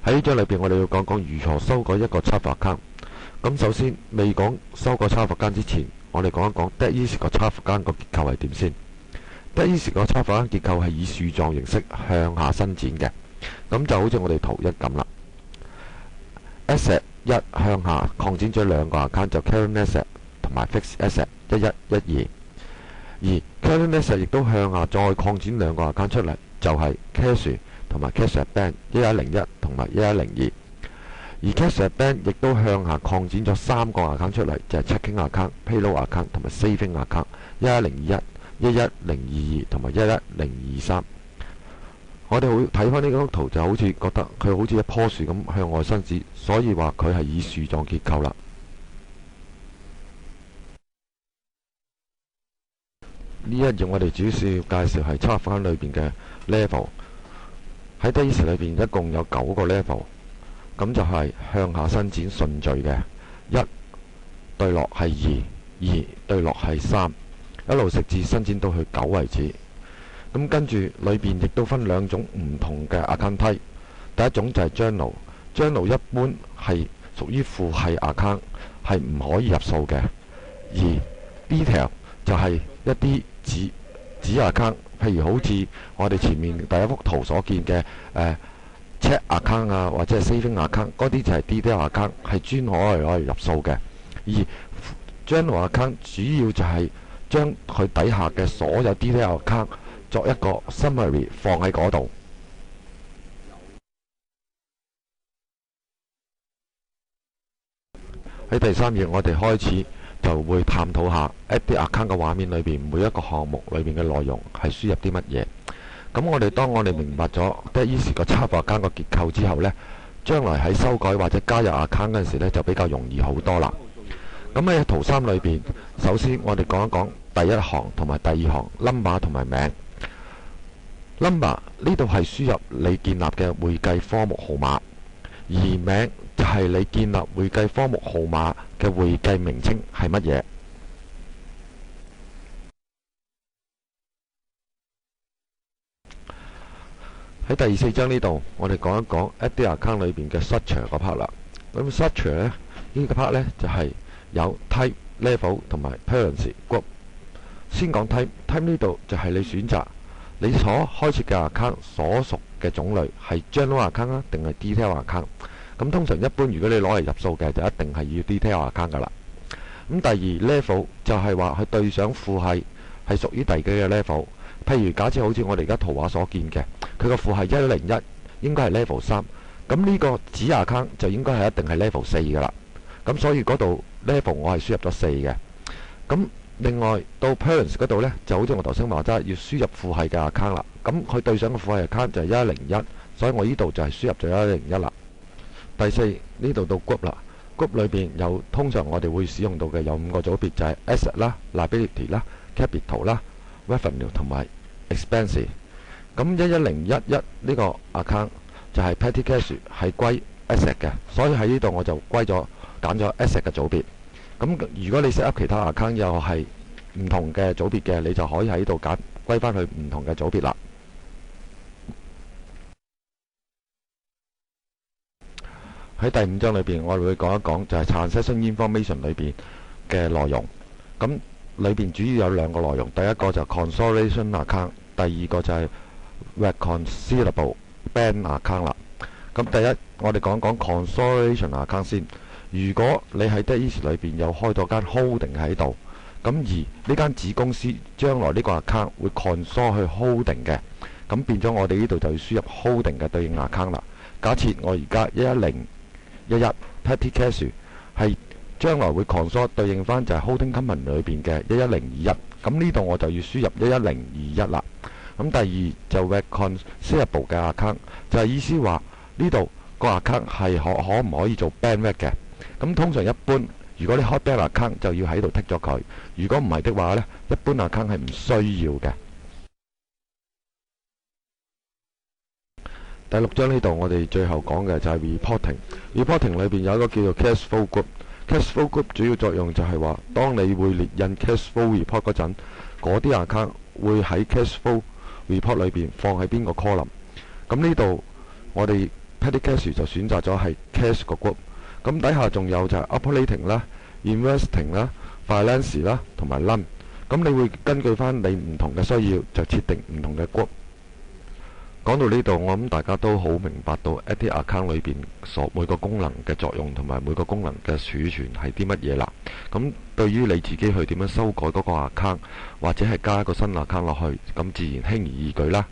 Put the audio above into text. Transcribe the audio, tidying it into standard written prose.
喺呢章裏邊，我哋要講講如何修改一個 Java account。咁首先，未講修改 Java account之前，我哋講一講 DET-EASY 個 Java account 個結構係點先。DET-EASY 個 Java account 結構係以樹狀形式向下伸展嘅，咁就好似我哋圖一咁啦。Asset 一向下擴展咗兩個 account， 就 Current Asset 同埋 Fixed Asset 1112。而 Current Asset 亦都向下再擴展兩個 account 出嚟，就係 Cash 同埋 Cash Band 1101同埋1102。而 Cash Band 亦都向下擴展咗三個 account 出嚟，就係 Checking Account、Payroll Account 同埋 Saving Account 1101、11022同埋11023。我哋會睇翻呢張圖，就好似覺得佢好似一棵樹咁向外伸展，所以話佢係以樹狀結構啦。呢一頁我哋主要介紹係 Java 裏邊嘅 level。喺 DET-EASY 裏邊一共有9個 level， 咁就係向下伸展順序嘅。1對落係2， 2對落係3，一路直至伸展到去9為止。咁跟住裏邊亦都分兩種唔同嘅 account type。第一種就係 Journal 一般係屬於父系 account， 係唔可以入數嘅。而 Detail 就係一啲子 account， 譬如好似我哋前面第一幅圖所見嘅check account 啊，或者係 saving account， 嗰啲就係 detail account， 係專攞嚟入數嘅。而 Journal account 主要就係將佢底下嘅所有 detail account 作一個 summary 放喺嗰度。喺第3頁，我哋開始就會探討下 Edit Account 嘅畫面裏邊每一個項目裏邊嘅內容係輸入啲乜嘢。咁當我哋明白咗 DET-EASY 個 Java account 個結構之後呢，將來喺修改或者加入 account 嗰陣時呢，就比較容易好多啦。咁喺圖3裏邊，首先我哋講一講第一行同埋第二行 number 同埋名。number 呢度係輸入你建立嘅會計科目號碼，而名就係你建立會計科目號碼嘅會計名稱係乜嘢。喺第4章呢度，我哋講一講 Edit Account 裏邊嘅 Structure 嗰 part 啦。咁 Structure 呢個 part 呢，就係有 Type、Level 同埋 Parents Group。先講 Type 呢度就係你選擇你所開設嘅 account 所屬嘅種類係 General Account 啊，定係 Detail Account。咁通常一般如果你攞嚟入數嘅，就一定係要 Detail Account 噶啦。咁第二 Level 就係話佢對上父系係屬於第幾嘅 Level。譬如假設好似我哋而家圖畫所見嘅，佢個父系101應該係 Level 3，咁呢個子 account 就應該係一定係 Level 4噶啦。咁所以嗰度 Level 我係輸入咗4嘅。咁另外到 Parents 嗰度呢，就好似我頭先話齋，要輸入父系嘅 account 啦。咁佢對上嘅父系 account 就係101，所以我呢度就係輸入咗101啦。第4呢度到 Group 啦 ，Group 裏邊有通常我哋會使用到嘅有5個組別，就係 Asset 啦、Liability 啦、Capital 啦、Revenue 同埋 Expense。咁11011呢個 account 就係 Petty Cash 係歸 Asset 嘅，所以喺呢度我就揀咗 Asset 嘅組別。咁如果你 set up 其他 account 又係唔同嘅組別嘅，你就可以喺度歸翻去唔同嘅組別啦。喺第5章裏邊，我哋會講一講就係 Transaction Information 裏邊嘅內容。咁裏邊主要有2個內容，第一個就 Consolidation Account， 第二個就係 Reconcilable Bank Account 啦。咁第一，我哋講講 Consolidation Account 先。如果你喺 DET-EASY 裏邊有開咗間 holding 喺度，咁而呢間子公司將來呢個 account 會 consol 去 holding 嘅，咁變咗我哋呢度就要輸入 holding 嘅對應 account 啦。假設我而家11011 Petty Cash 係將來會 consol 對應翻就係 holding company 裏邊嘅11021，咁呢度我就要輸入11021啦。咁第二就 reconcilable 嘅 account 就係意思話呢度個 account 係可唔可以做 bank rec 嘅。咁通常一般如果你開 bank account 就要喺度剔咗佢，如果唔係的話呢，一般 account 係唔需要嘅。第6章呢度我哋最後講嘅就係 reporting 裏邊有一個叫做 cash flow group。cash flow group 主要作用就係話，當你會列印 cash flow report 嗰陣，嗰啲 account 會喺 cash flow report 裏邊放喺邊個 column。咁呢度我哋 petty cash 就選擇咗係 cash 個 group。咁底下仲有就係 operating 啦、investing 啦、finance 啦同埋 loan。咁你會根據翻你唔同嘅需要就設定唔同嘅 group。講到呢度，我諗大家都好明白到 Active Account 裏邊每個功能嘅作用同埋每個功能嘅儲存係啲乜嘢啦。咁對於你自己去點樣修改嗰個 account，或者係加一個新 account 落去，咁自然輕而易舉啦。